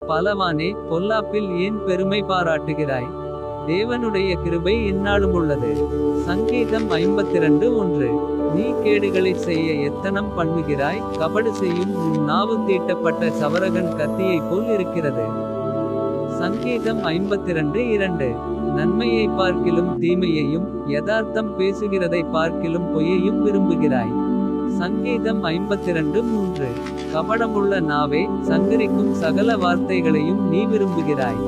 பலவானே, பொல்லாப்பில் ஏன் பெருமை பாராட்டுகிறாய்? தேவனுடைய கிருபை எந்நாளும் உள்ளது. சங்கீதம் 52:1. நீ கேடுகளைச் செய்ய எத்தனம் பண்ணுகிறாய்? கபடு செய்யும் உன் நாவு தீட்டப்பட்ட சவரகன் கத்தியைப் போல் இருக்கிறது. சங்கீதம் 52:2. நன்மையை பார்க்கிலும் தீமையையும், யதார்த்தம் பேசுகிறதை பார்க்கிலும் பொய்யையும் விரும்புகிறாய். சங்கீதம் 52:3. கபடமுள்ள நாவே, சங்கரிக்கும் சகல வார்த்தைகளையும் நீ விரும்புகிறாய்.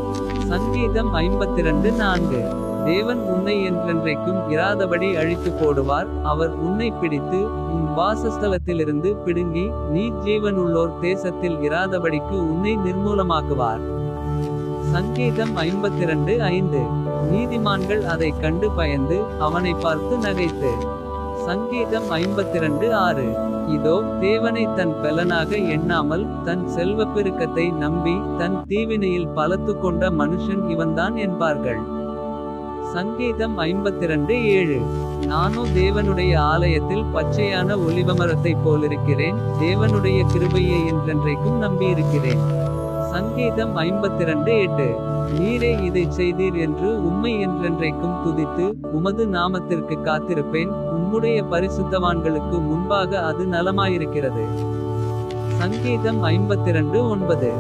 சங்கீதம் 52:4. தேவன் உன்னை என்றென்றைக்கும் இராதபடி அழித்து போடுவார். அவர் உன்னை பிடித்து உன் வாசஸ்தலத்திலிருந்து பிடுங்கி நீ ஜீவனுள்ளோர் தேசத்தில் இராதபடிக்கு உன்னை நிர்மூலமாக்குவார். சங்கீதம் 52:5. நீதிமான்கள் அதைக் கண்டு பயந்து அவனை பார்த்து நகைத்து. சங்கீதம் 52:6. இதோ, தேவனை தன் பெலனாக எண்ணாமல் தன் செல்வப்பெருக்கத்தை நம்பி தன் தீவினையில் பலத்து கொண்ட மனுஷன் இவன்தான் என்பார்கள். சங்கீதம் 52:7. நானோ தேவனுடைய ஆலயத்தில் பச்சையான ஒலிவமரத்தைப் போலிருக்கிறேன். தேவனுடைய கிருபையை என்றென்றைக்கும் நம்பியிருக்கிறேன். சங்கீதம் 52:8. நீரே இதைச் செய்தீர் என்று உம்மை என்றென்றைக்கும் துதித்து உமது நாமத்திற்கு காத்திருப்பேன். உம்முடைய பரிசுத்தவான்களுக்கு முன்பாக அது நலமாயிருக்கிறது. சங்கீதம் 52:9.